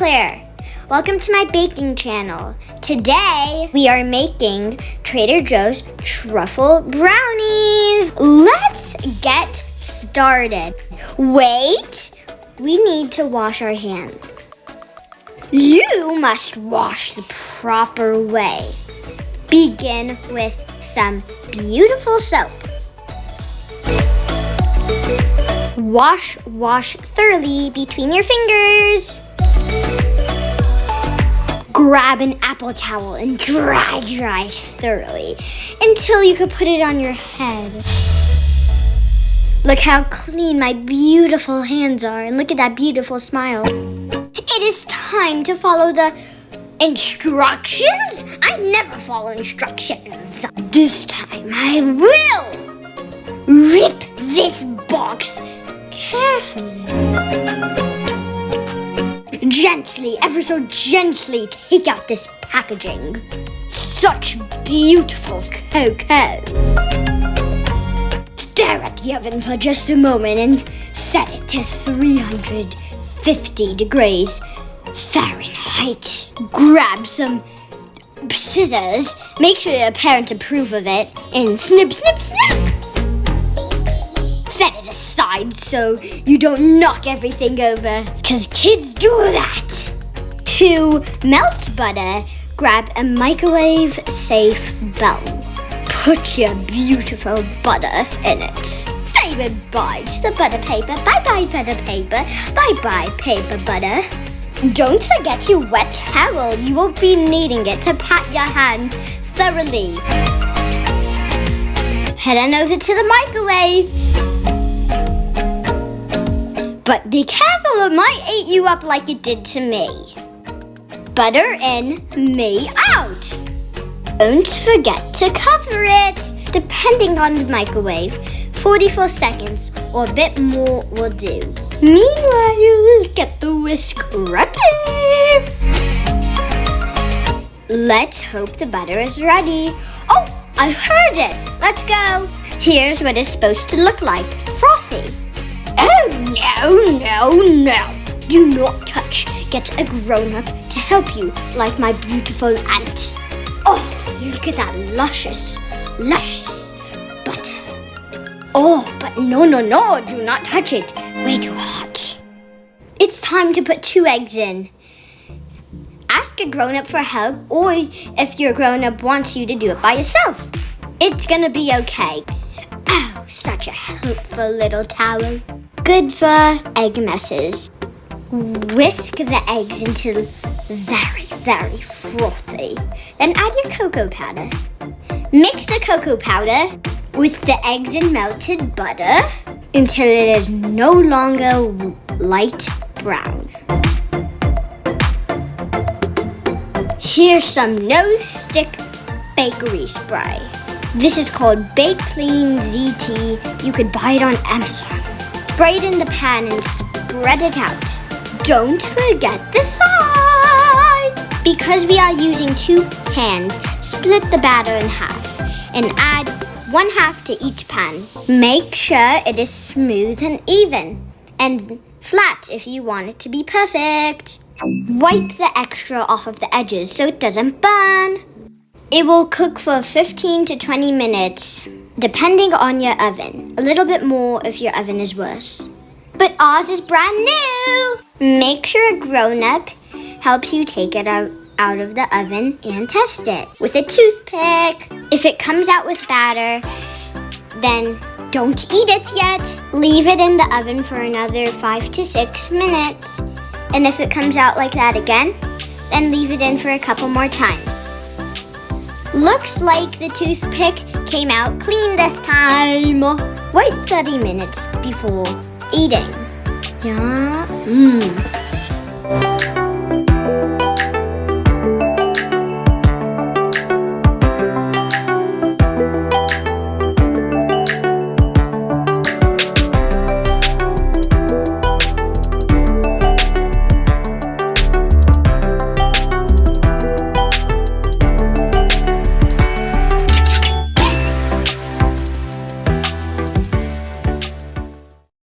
Claire. Welcome to my baking channel. Today, we are making Trader Joe's Truffle Brownies. Let's get started. Wait, we need to wash our hands. You must wash the proper way. Begin with some beautiful soap. Wash thoroughly between your fingers. Grab an apple towel and dry thoroughly until you can put it on your head. Look how clean my beautiful hands are, and look at that beautiful smile. It is time to follow the instructions. I never follow instructions. This time I will rip this box carefully. Gently, ever so gently, take out this packaging. Such beautiful cocoa. Stare at the oven for just a moment and set it to 350 degrees Fahrenheit. Grab some scissors, make sure your parents approve of it, and snip, snip, snip. Set it aside so you don't knock everything over, because kids do that. To melt butter, grab a microwave-safe bowl. Put your beautiful butter in it. Say goodbye to the butter paper. Bye-bye, butter paper. Bye-bye, paper butter. Don't forget your wet towel. You will be needing it to pat your hands thoroughly. Head on over to the microwave. But be careful, it might eat you up like it did to me. Butter in, me out. Don't forget to cover it. Depending on the microwave, 44 seconds or a bit more will do. Meanwhile, get the whisk ready. Let's hope the butter is ready. Oh, I heard it. Let's go. Here's what it's supposed to look like. Frothy. Oh, no. Do not touch. Get a grown-up to help you, like my beautiful aunt. Oh, look at that luscious butter. Oh, but no, do not touch it. Way too hot. It's time to put 2 eggs in. Ask a grown-up for help, or if your grown-up wants you to do it by yourself. It's gonna be okay. Oh, such a helpful little towel. Good for egg messes. Whisk the eggs until very frothy. Then add your cocoa powder. Mix the cocoa powder with the eggs and melted butter until it is no longer light brown. Here's some no-stick bakery spray. This is called Bake Clean ZT. You could buy it on Amazon. Spray it in the pan and spread it out. Don't forget the side. Because we are using 2 pans, split the batter in half and add 1/2 to each pan. Make sure it is smooth and even, and flat if you want it to be perfect. Wipe the extra off of the edges so it doesn't burn. It will cook for 15 to 20 minutes, depending on your oven. A little bit more if your oven is worse. But ours is brand new. Make sure a grown-up helps you take it out of the oven and test it with a toothpick. If it comes out with batter, then don't eat it yet. Leave it in the oven for another 5 to 6 minutes. And if it comes out like that again, then leave it in for a couple more times. Looks like the toothpick came out clean this time. Wait 30 minutes before eating. Yeah.